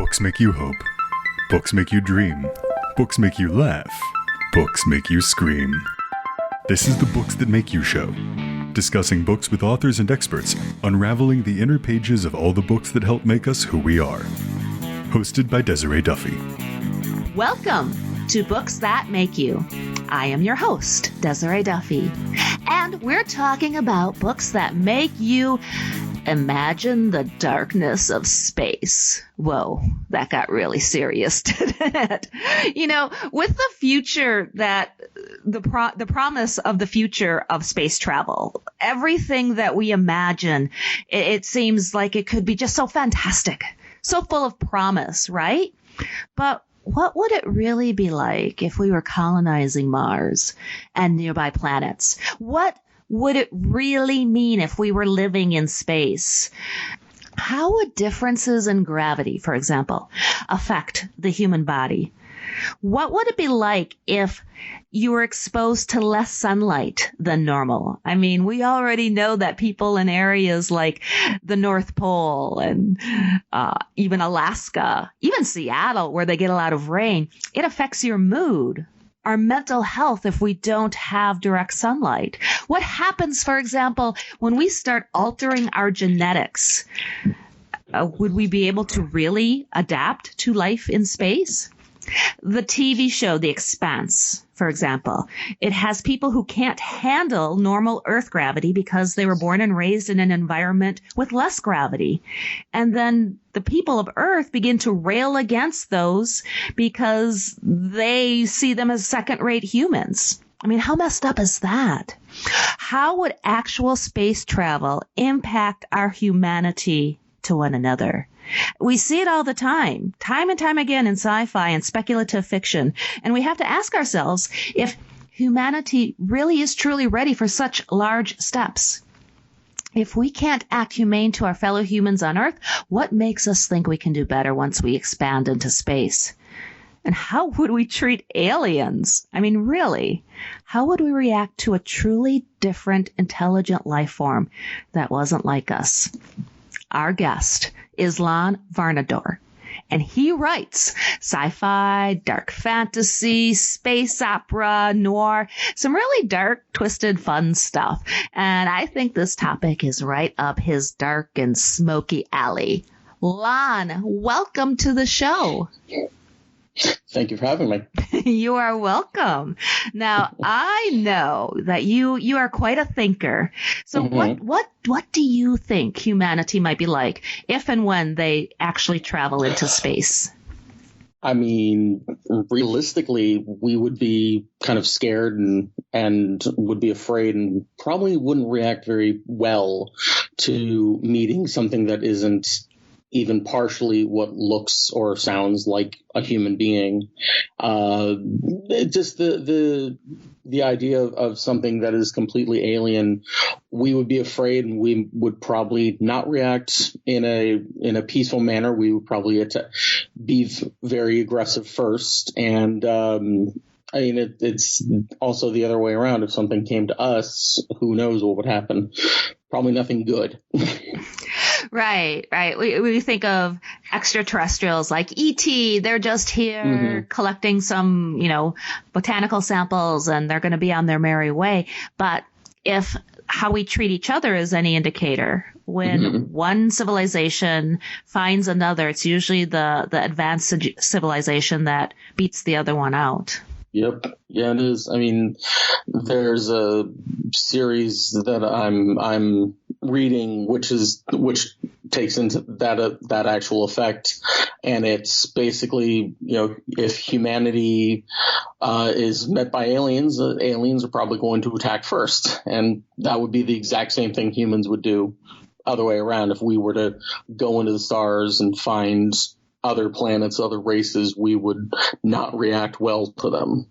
Books make you hope. Books make you dream. Books make you laugh. Books make you scream. This is the Books That Make You show, discussing books with authors and experts, unraveling the inner pages of all the books that help make us who we are. Hosted by Desiree Duffy. Welcome to Books That Make You. I am your host, Desiree Duffy, and we're talking about books that make you imagine the darkness of space. Whoa, that got really serious, didn't it? You know, with the future that the promise of the future of space travel, everything that we imagine, it seems like it could be just so fantastic, so full of promise, right? But what would it really be like if we were colonizing Mars and nearby planets? What would it really mean if we were living in space? How would differences in gravity, for example, affect the human body? What would it be like if you were exposed to less sunlight than normal? I mean, we already know that people in areas like the North Pole and even Alaska, even Seattle, where they get a lot of rain, it affects your mood, our mental health if we don't have direct sunlight. What happens, for example, when we start altering our genetics? Would we be able to really adapt to life in space? The TV show, The Expanse, for example, it has people who can't handle normal Earth gravity because they were born and raised in an environment with less gravity. And then the people of Earth begin to rail against those because they see them as second-rate humans. I mean, how messed up is that? How would actual space travel impact our humanity to one another? We see it all the time and time again in sci-fi and speculative fiction. And we have to ask ourselves if humanity really is truly ready for such large steps. If we can't act humane to our fellow humans on Earth, what makes us think we can do better once we expand into space? And how would we treat aliens? I mean, really, how would we react to a truly different, intelligent life form that wasn't like us? Our guest is Lon Varnadore, and he writes sci-fi, dark fantasy, space opera, noir, some really dark, twisted, fun stuff. And I think this topic is right up his dark and smoky alley. Lon, welcome to the show. Thank you for having me. You are welcome. Now, I know that you are quite a thinker. So what do you think humanity might be like if and when they actually travel into space? I mean, realistically, we would be kind of scared and would be afraid and probably wouldn't react very well to meeting something that isn't even partially what looks or sounds like a human being. Just the idea of something that is completely alien, we would be afraid, and we would probably not react in a peaceful manner. We would probably be very aggressive first, and I mean, it's also the other way around. If something came to us, who knows what would happen? Probably nothing good. Right. We think of extraterrestrials like E.T. They're just here collecting some, botanical samples, and they're going to be on their merry way. But if how we treat each other is any indicator, when one civilization finds another, it's usually the advanced civilization that beats the other one out. Yep. Yeah, it is. I mean, there's a series that I'm reading, which takes into that actual effect, and it's basically, if humanity is met by aliens, aliens are probably going to attack first, and that would be the exact same thing humans would do other way around. If we were to go into the stars and find other planets, other races, we would not react well to them.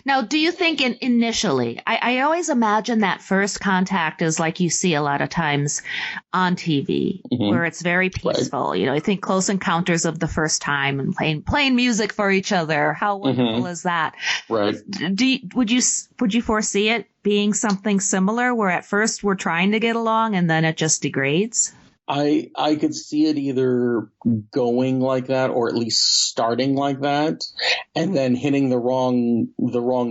Now, do you think initially, I always imagine that first contact is like you see a lot of times on TV, where it's very peaceful. Right. I think Close Encounters of the First Time and playing music for each other. How wonderful is that? Right. Would you foresee it being something similar, where at first we're trying to get along and then it just degrades? I could see it either going like that or at least starting like that, and then hitting the wrong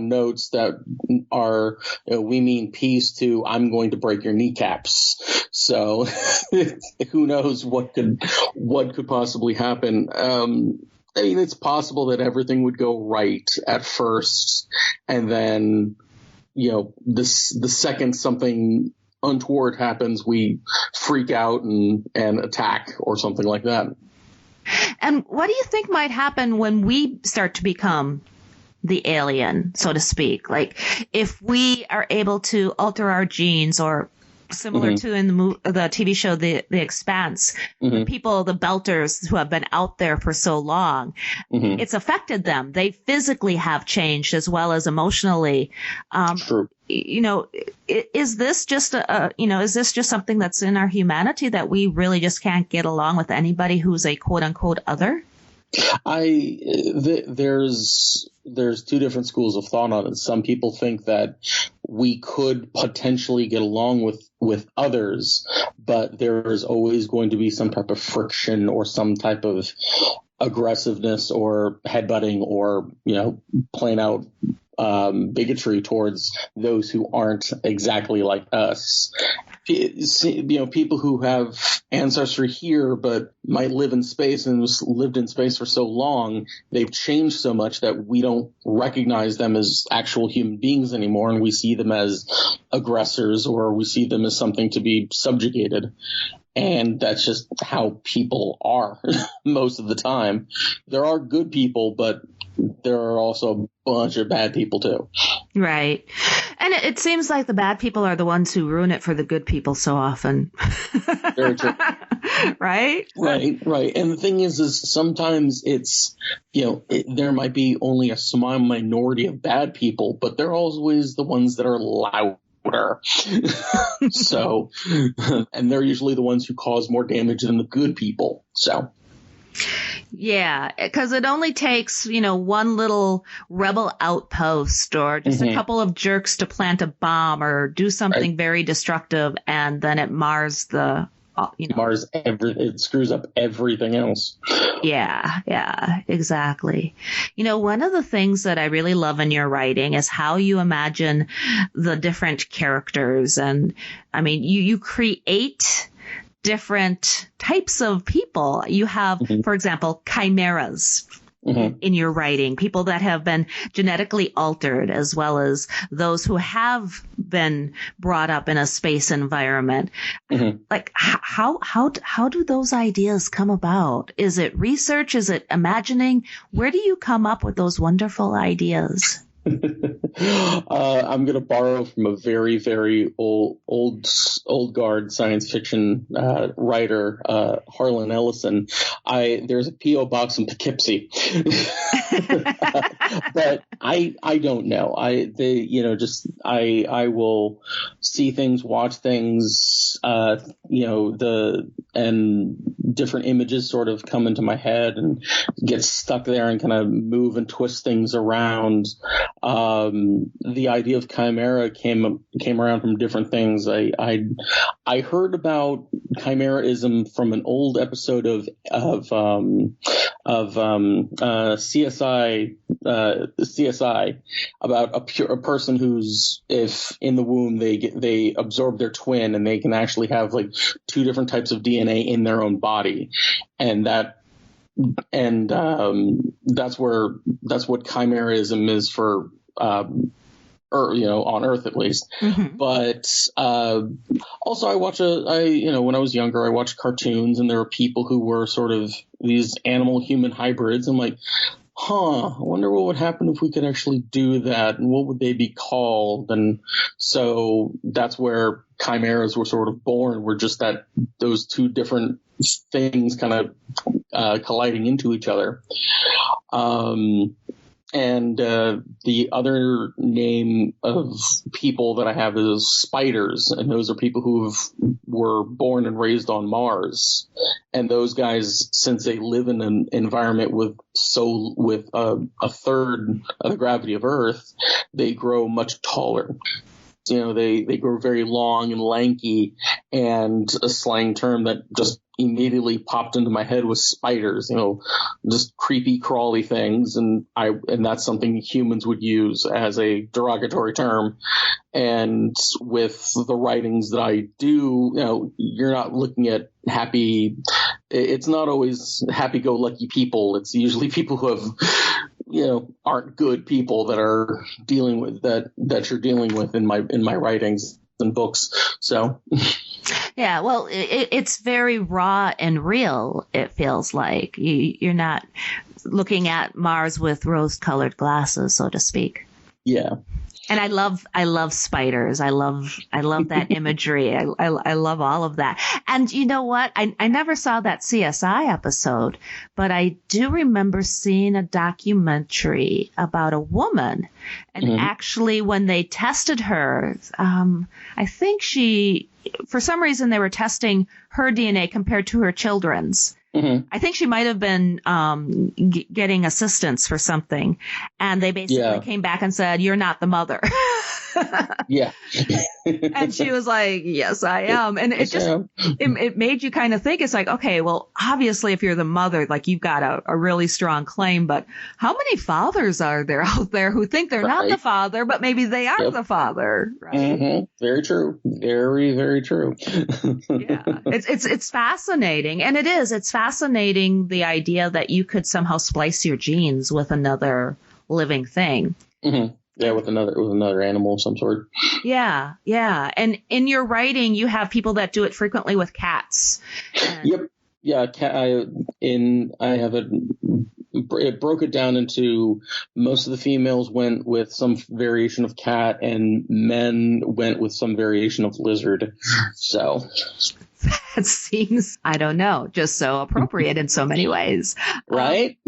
notes that are, we mean peace to I'm going to break your kneecaps. So who knows what could possibly happen. I mean, it's possible that everything would go right at first, and then, the second something untoward happens, we freak out and attack or something like that. And what do you think might happen when we start to become the alien, so to speak? Like, if we are able to alter our genes, or similar to in the TV show, The Expanse, the people, the belters who have been out there for so long, it's affected them. They physically have changed as well as emotionally. True. Is this just is this just something that's in our humanity, that we really just can't get along with anybody who's a quote unquote other? There's two different schools of thought on it. Some people think that we could potentially get along with others, but there is always going to be some type of friction or some type of aggressiveness or headbutting or, plain out bigotry towards those who aren't exactly like us. People who have ancestry here but might live in space and lived in space for so long, they've changed so much that we don't recognize them as actual human beings anymore, and we see them as aggressors, or we see them as something to be subjugated. And that's just how people are most of the time. There are good people, but there are also a bunch of bad people too. Right. And it seems like the bad people are the ones who ruin it for the good people so often. Very true. Right? Right. And the thing is sometimes it's, there might be only a small minority of bad people, but they're always the ones that are loud. So, and they're usually the ones who cause more damage than the good people. So, yeah, because it only takes, one little rebel outpost or just a couple of jerks to plant a bomb or do something very destructive, and then it mars it screws up everything else. Yeah, exactly. One of the things that I really love in your writing is how you imagine the different characters. And I mean, you create different types of people. You have, for example, chimeras in your writing, people that have been genetically altered, as well as those who have been brought up in a space environment. Like, how do those ideas come about? Is it research? Is it imagining? Where do you come up with those wonderful ideas? I'm going to borrow from a very, very old guard science fiction writer, Harlan Ellison. There's a P.O. box in Poughkeepsie, but I don't know. I will see things, watch things, and different images sort of come into my head and get stuck there and kind of move and twist things around. The idea of chimera came around from different things. I heard about chimeraism from an old episode of CSI about a person who's, if in the womb they absorb their twin, and they can actually have like two different types of DNA in their own body, and that's what chimeraism is for, on Earth at least. But also when I was younger, I watched cartoons, and there were people who were sort of these animal human hybrids. I'm like, I wonder what would happen if we could actually do that, and what would they be called? And so that's where chimeras were sort of born, were just that those two different things kind of colliding into each other. And the other name of people that I have is spiders, and those are people who were born and raised on Mars. And those guys, since they live in an environment with a third of the gravity of Earth, they grow much taller. they grow very long and lanky, and a slang term that just immediately popped into my head was spiders, just creepy, crawly things. And that's something humans would use as a derogatory term. And with the writings that I do, you're not looking at it's not always happy-go-lucky people. It's usually people who have, aren't good people that are dealing with that you're dealing with in my writings and books. So yeah, well, it's very raw and real. It feels like you're not looking at Mars with rose-colored glasses, so to speak. Yeah. And I love spiders. I love that imagery. I love all of that. And you know what? I never saw that CSI episode, but I do remember seeing a documentary about a woman. And actually, when they tested her, I think for some reason, they were testing her DNA compared to her children's. I think she might have been getting assistance for something. And they basically came back and said, "You're not the mother." Yeah. And she was like, "Yes, I am." And it made you kind of think, it's like, okay, well, obviously, if you're the mother, like, you've got a really strong claim. But how many fathers are there out there who think they're not the father, but maybe they are the father? Right? Very true. Very, very true. Yeah, it's fascinating. And it is. It's fascinating, the idea that you could somehow splice your genes with another living thing. Yeah, with another animal of some sort. Yeah. And in your writing, you have people that do it frequently with cats. Yep. Yeah. It broke it down into most of the females went with some variation of cat, and men went with some variation of lizard. So that seems, I don't know, just so appropriate in so many ways. Right?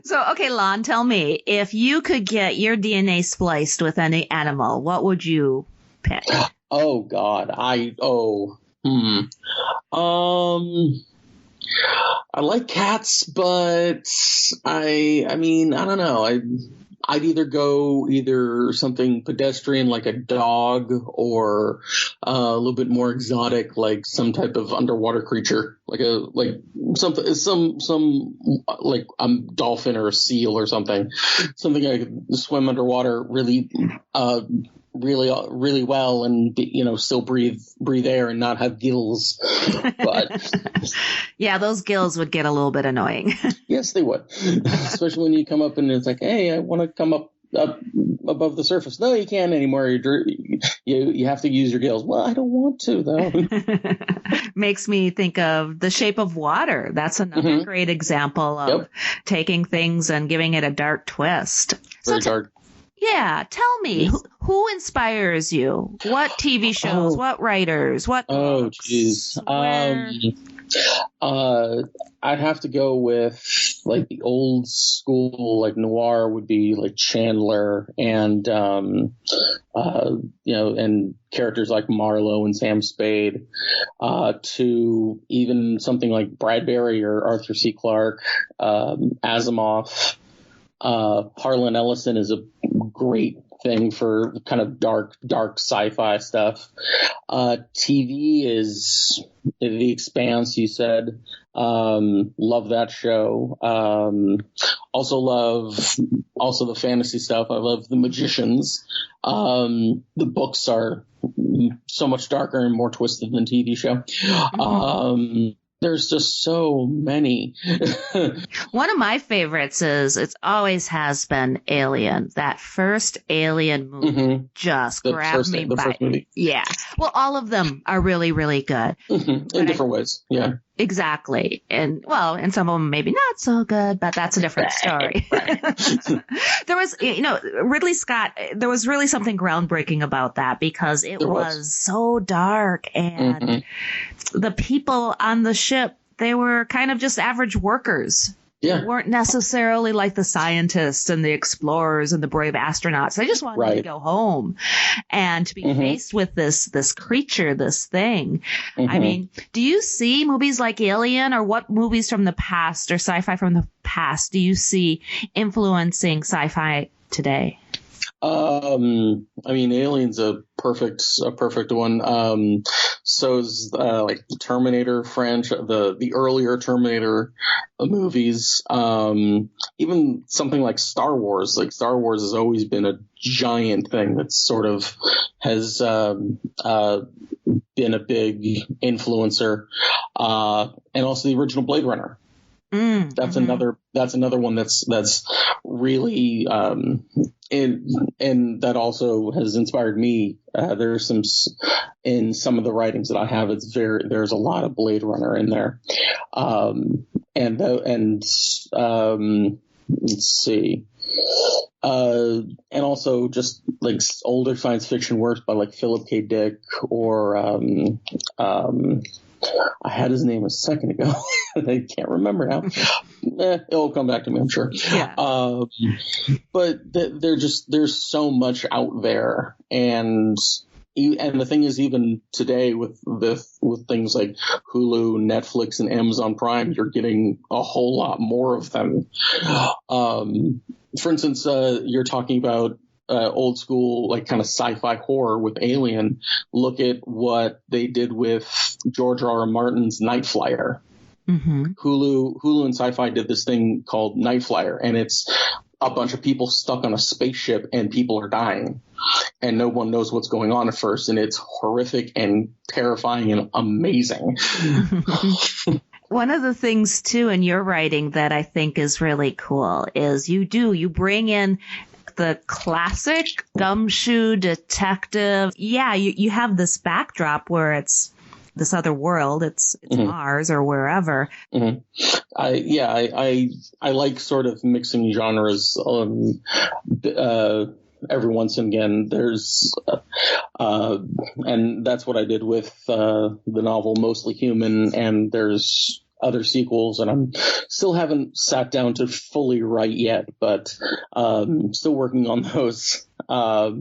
So, okay, Lon, tell me, if you could get your DNA spliced with any animal, what would you pick? Oh, God. I like cats, but I don't know. I'd either go something pedestrian like a dog, or a little bit more exotic like some type of underwater creature, like a dolphin or a seal or something I could swim underwater really well and still breathe air and not have gills. But yeah, those gills would get a little bit annoying. Yes, they would, especially when you come up and it's like, hey, I want to come up above the surface. No, you can't anymore. You have to use your gills. Well, I don't want to, though. Makes me think of The Shape of Water. That's another great example of taking things and giving it a dark twist. Very dark. Yeah, tell me, who inspires you? What TV shows? What writers? What books? Jeez. I'd have to go with like the old school, like noir would be like Chandler, and and characters like Marlowe and Sam Spade, to even something like Bradbury or Arthur C. Clarke, Asimov. Harlan Ellison is a great thing for kind of dark sci-fi stuff. TV is The Expanse, you said. Love that show. Also love the fantasy stuff. I love The Magicians. The books are so much darker and more twisted than TV show. There's just so many. One of my favorites it always has been Alien. That first Alien movie just grabbed me by. First movie. Yeah. Well, all of them are really, really good. In different ways. Yeah. Exactly. And some of them maybe not so good, but that's a different story. There was, Ridley Scott, there was really something groundbreaking about that, because it was so dark, and the people on the ship, they were kind of just average workers. Yeah. They weren't necessarily like the scientists and the explorers and the brave astronauts. They just wanted to go home, and to be faced with this creature, this thing. I mean, do you see movies like Alien, or what movies from the past or sci-fi from the past do you see influencing sci-fi today? I mean, Alien's a perfect one. So's like the Terminator franchise, the earlier Terminator movies. Even something like Star Wars. Like Star Wars has always been a giant thing that sort of has been a big influencer. And also the original Blade Runner. That's another one that's really and that also has inspired me. There's in some of the writings that I have, there's a lot of Blade Runner in there. Let's see. And also just like older science fiction works by like Philip K. Dick or I had his name a second ago. I can't remember now. It'll come back to me, I'm sure. Yeah. But there's so much out there, and the thing is, even today with things like Hulu, Netflix, and Amazon Prime, you're getting a whole lot more of them. For instance, you're talking about old school, like kind of sci-fi horror with Alien. Look at what they did with George R.R. Martin's Night Flyer. Mm-hmm. Hulu and Sci-Fi did this thing called Night Flyer, and it's a bunch of people stuck on a spaceship and people are dying and no one knows what's going on at first, and it's horrific and terrifying and amazing. One of the things too in your writing that I think is really cool is you bring in the classic gumshoe detective. Yeah, you have this backdrop where it's this other world. It's Mars or wherever. Mm-hmm. I like sort of mixing genres. Every once and again, there's and that's what I did with the novel Mostly Human, and there's other sequels, and I'm still haven't sat down to fully write yet, but still working on those. But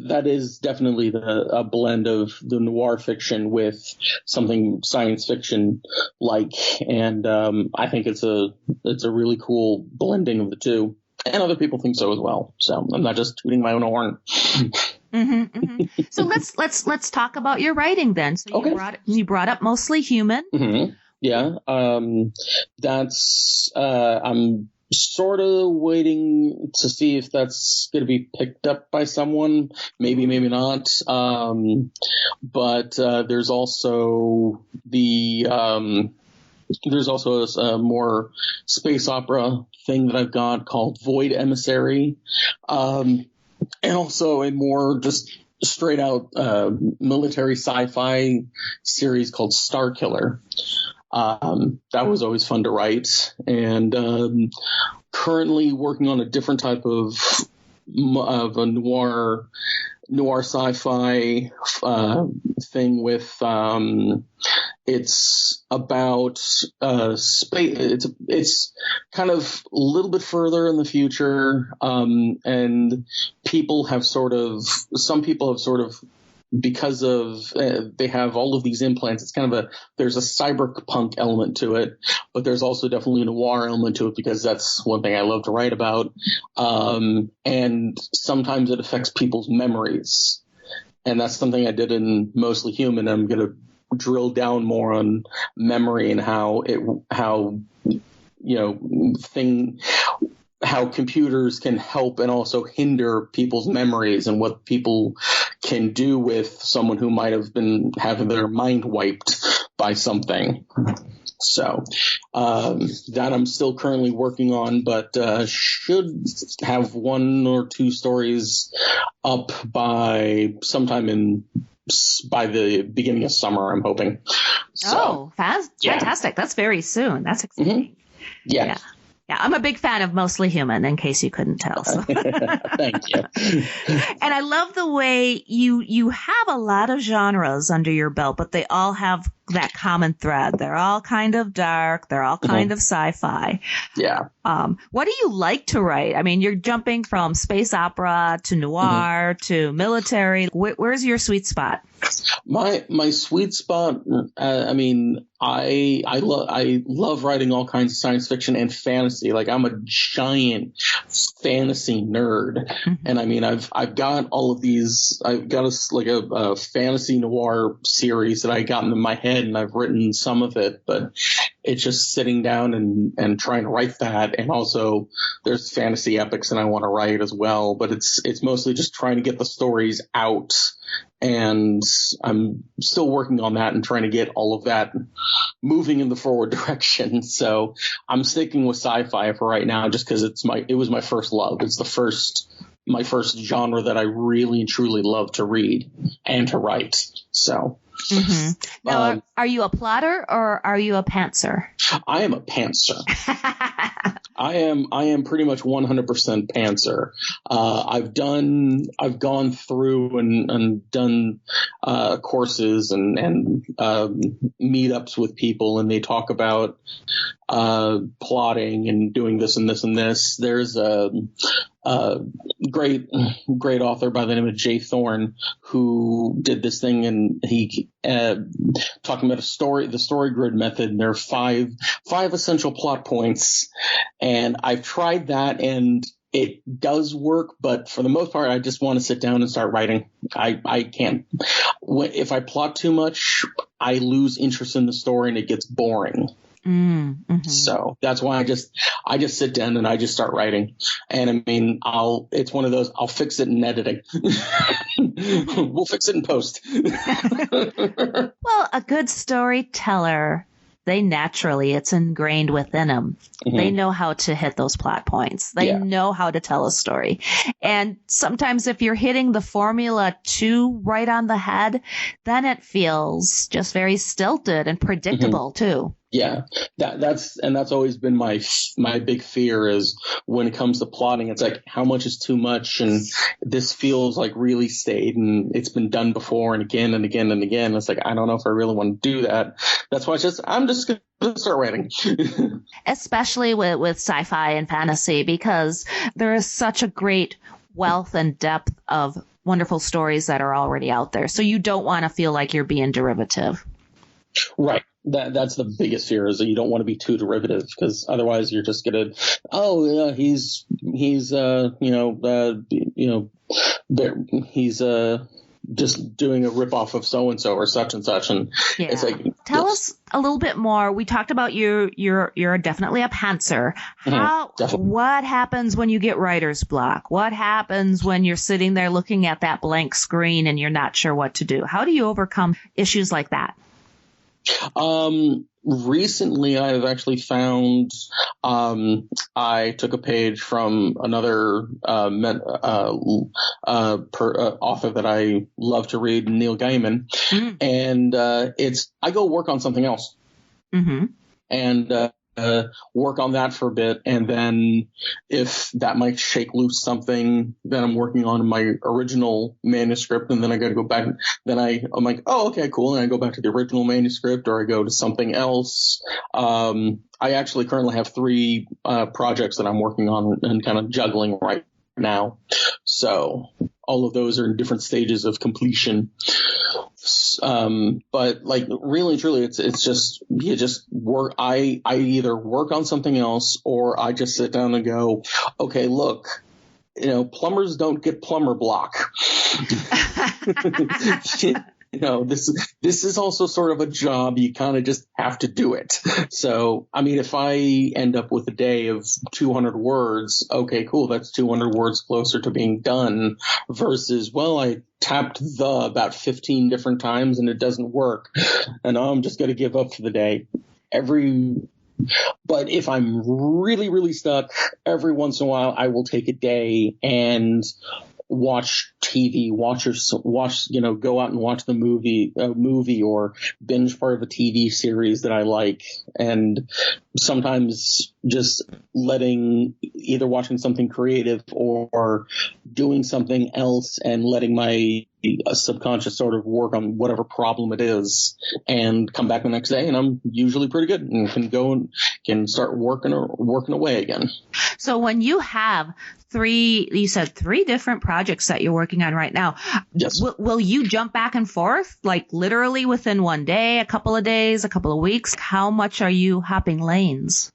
that is definitely a blend of the noir fiction with something science fiction like, and I think it's a really cool blending of the two, and other people think so as well. So I'm not just tooting my own horn. Mm-hmm, mm-hmm. So let's talk about your writing then. So okay. you brought up Mostly Human. Mm-hmm. Yeah, that's I'm sort of waiting to see if that's going to be picked up by someone. Maybe not. But there's also a more space opera thing that I've got called Void Emissary, and also a more just straight out military sci-fi series called Star Killer. That was always fun to write, and currently working on a different type of a noir sci-fi thing with it's about space. It's kind of a little bit further in the future, and some people have sort of, because of they have all of these implants, it's kind of there's a cyberpunk element to it, but there's also definitely a noir element to it, because that's one thing I love to write about. And sometimes it affects people's memories, and that's something I did in Mostly Human. I'm going to drill down more on memory and how computers can help and also hinder people's memories, and what people can do with someone who might have been having their mind wiped by something. So that I'm still currently working on, but should have 1 or 2 stories up by sometime by the beginning of summer, I'm hoping. So, fantastic. That's very soon. That's exciting. Mm-hmm. Yeah. Yeah, I'm a big fan of Mostly Human, in case you couldn't tell. So. Thank you. And I love the way you have a lot of genres under your belt, but they all have that common thread. They're all kind of dark. They're all kind of sci-fi. Yeah. What do you like to write? I mean, you're jumping from space opera to noir to military. Where's your sweet spot? My sweet spot. I mean, I love writing all kinds of science fiction and fantasy. Like, I'm a giant fantasy nerd, and I mean, I've got all of these. I've got a fantasy noir series that I got in my head, and I've written some of it, but it's just sitting down and trying to write that. And also, there's fantasy epics that I want to write as well, but it's mostly just trying to get the stories out. And I'm still working on that and trying to get all of that moving in the forward direction. So I'm sticking with sci-fi for right now, just because it was my first love. It's my first genre that I really and truly love to read and to write. So. Now, are you a plotter or are you a pantser? I am a pantser. I am pretty much 100% pantser. I've gone through and done courses and meetups with people, and they talk about plotting and doing this and this and this. There's a great author by the name of Jay Thorne who did this thing, and he talking about the story grid method, and there are five essential plot points, and I've tried that, and it does work, but for the most part, I just want to sit down and start writing. I can't. If I plot too much, I lose interest in the story and it gets boring. So that's why I just sit down and I just start writing. And I mean, it's one of those, I'll fix it in editing. We'll fix it in post. Well, a good storyteller, it's ingrained within them. They know how to hit those plot points. They know how to tell a story. And sometimes if you're hitting the formula too right on the head, then it feels just very stilted and predictable too. Yeah, that's always been my big fear is when it comes to plotting. It's like, how much is too much, and this feels like really stayed, and it's been done before and again and again and again. It's like, I don't know if I really want to do that. That's why I'm just going to start writing. Especially with sci-fi and fantasy, because there is such a great wealth and depth of wonderful stories that are already out there. So you don't want to feel like you're being derivative. Right. That's the biggest fear, is that you don't want to be too derivative, because otherwise you're just gonna, he's just doing a ripoff of so and so or such and such, and it's like, tell us a little bit more. We talked about you're definitely a pantser. What happens when you get writer's block? What happens when you're sitting there looking at that blank screen and you're not sure what to do? How do you overcome issues like that? Recently I've actually found, I took a page from another, author that I love to read, Neil Gaiman. And, I go work on something else. And, work on that for a bit, and then if that might shake loose something that I'm working on in my original manuscript, and then I got to go back, then I'm like, oh, okay, cool, and I go back to the original manuscript, or I go to something else. I actually currently have 3 projects that I'm working on and kind of juggling right now, so all of those are in different stages of completion. But like, really and truly, it's just, you just work. I either work on something else, or I just sit down and go, okay, look, plumbers don't get plumber block. This is also sort of a job. You kind of just have to do it. So, I mean, if I end up with a day of 200 words, okay, cool. That's 200 words closer to being done versus, well, I tapped about 15 different times and it doesn't work. And I'm just going to give up for the day. But if I'm really, really stuck, every once in a while, I will take a day and watch TV, go out and watch the movie or binge part of a TV series that I like. And sometimes just either watching something creative or doing something else and letting my a subconscious sort of work on whatever problem it is, and come back the next day, and I'm usually pretty good and can go and can start working away again. So when you have you said three different projects that you're working on right now. Yes. Will you jump back and forth, like literally within one day, a couple of days, a couple of weeks? How much are you hopping lanes?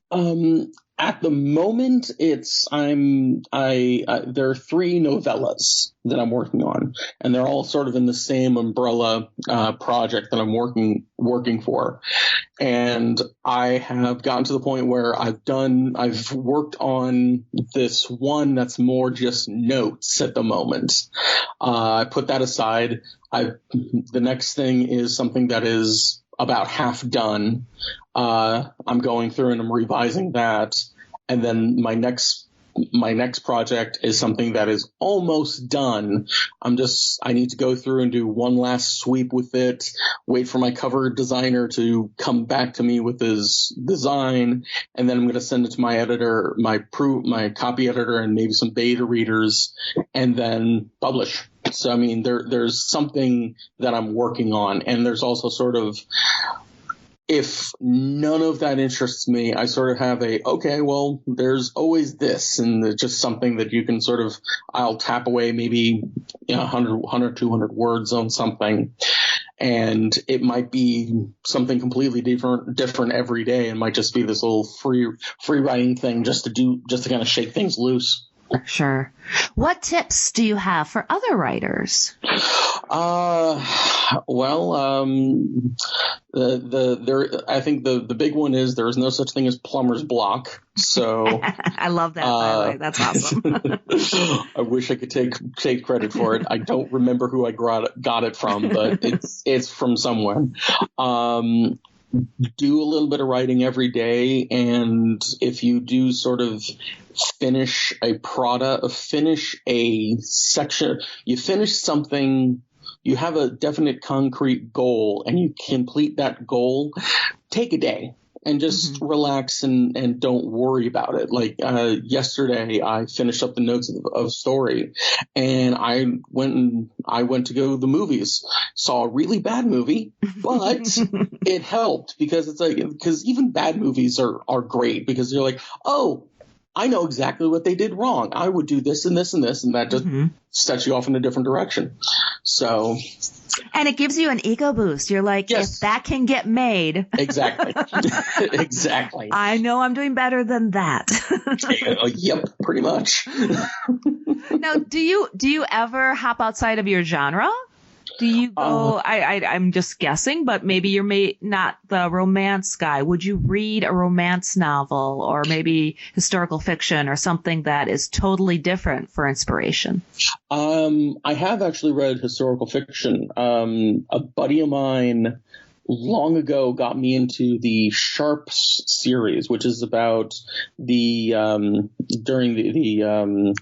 At the moment, there are three novellas that I'm working on, and they're all sort of in the same umbrella project that I'm working for. And I have gotten to the point where I've worked on this one that's more just notes at the moment. I put that aside. The next thing is something that is about half done. I'm going through and I'm revising that. And then my next project is something that is almost done. I need to go through and do one last sweep with it, wait for my cover designer to come back to me with his design, and then I'm going to send it to my editor, my copy editor, and maybe some beta readers, and then publish. So, I mean, there's something that I'm working on, and there's also sort of, if none of that interests me, I sort of have okay, well, there's always this, and it's just something that you can sort of, I'll tap away maybe 100, 200 words on something, and it might be something completely different every day. It might just be this little free writing thing just to kind of shake things loose. Sure. What tips do you have for other writers? I think the big one is there is no such thing as plumber's block. So I love that. By the way. That's awesome. I wish I could take credit for it. I don't remember who I got it from, but it's from somewhere. Do a little bit of writing every day, and if you do sort of finish a section, you finish something, you have a definite concrete goal, and you complete that goal, take a day and just relax and don't worry about it. Like yesterday, I finished up the notes of story, and I went to go to the movies. Saw a really bad movie, but it helped because even bad movies are great, because you're like, oh, I know exactly what they did wrong. I would do this and this and this, and that just sets you off in a different direction. So. And it gives you an ego boost. You're like, yes, if that can get made. Exactly. Exactly. I know I'm doing better than that. Yep, pretty much. Now, do you ever hop outside of your genre? Do you go, I'm just guessing, but maybe you're not the romance guy. Would you read a romance novel or maybe historical fiction or something that is totally different for inspiration? I have actually read historical fiction. A buddy of mine long ago got me into the Sharps series, which is about during the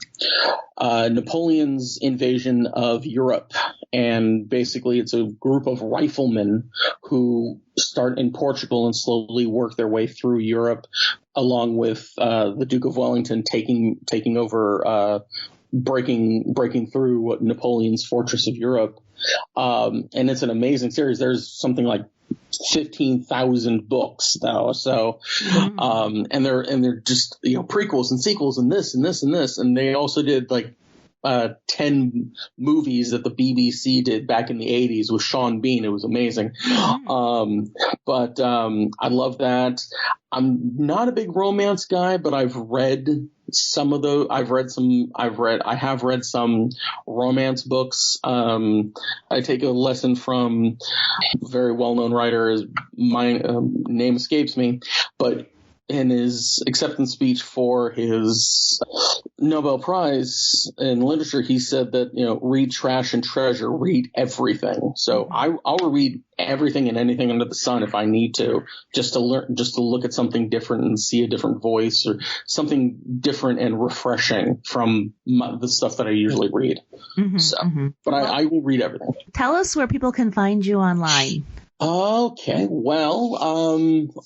Napoleon's invasion of Europe. And basically it's a group of riflemen who start in Portugal and slowly work their way through Europe, along with the Duke of Wellington taking over, breaking through Napoleon's fortress of Europe. And it's an amazing series. There's something like 15,000 books now. So, and they're just, prequels and sequels and this and this and this. And they also did like 10 movies that the BBC did back in the 80s with Sean Bean. It was amazing. But I love that. I'm not a big romance guy, but I've read some of those. I have read some romance books. I take a lesson from a very well-known writer. My name escapes me, but in his acceptance speech for his Nobel Prize in literature, he said that, read trash and treasure, read everything. So I'll read everything and anything under the sun if I need to, just to learn, just to look at something different and see a different voice or something different and refreshing from the stuff that I usually read. But I will read everything. Tell us where people can find you online. Okay, well,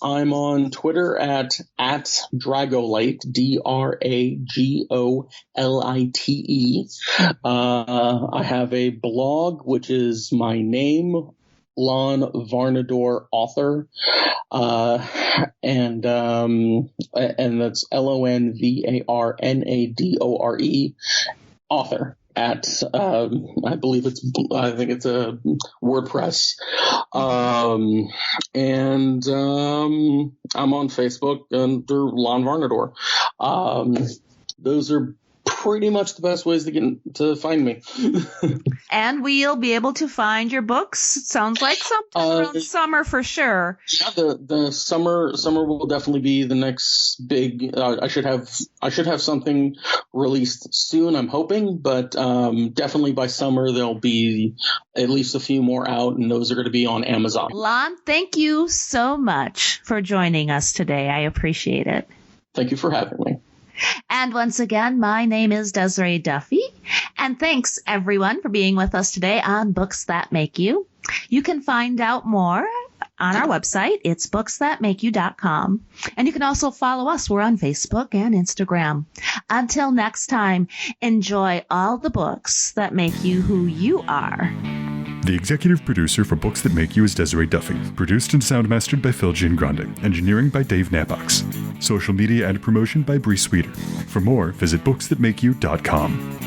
I'm on Twitter at Dragolite, Dragolite. I have a blog, which is my name, Lon Varnadore author, and that's LonVarnadore author at I think it's a WordPress, and I'm on Facebook under Lon Varnadore. Those are pretty much the best ways to find me. And we'll be able to find your books. It sounds like sometime around summer for sure. Yeah, the summer will definitely be the next big. I should have something released soon, I'm hoping, but definitely by summer there'll be at least a few more out, and those are going to be on Amazon. Lon, thank you so much for joining us today. I appreciate it. Thank you for having me. And once again, my name is Desiree Duffy, and thanks everyone for being with us today on Books That Make You. You can find out more on our website. It's booksthatmakeyou.com. And you can also follow us. We're on Facebook and Instagram. Until next time, enjoy all the books that make you who you are. The executive producer for Books That Make You is Desiree Duffy. Produced and sound-mastered by Phil Giangrande. Engineering by Dave Nabox. Social media and promotion by Bree Sweeter. For more, visit booksthatmakeyou.com.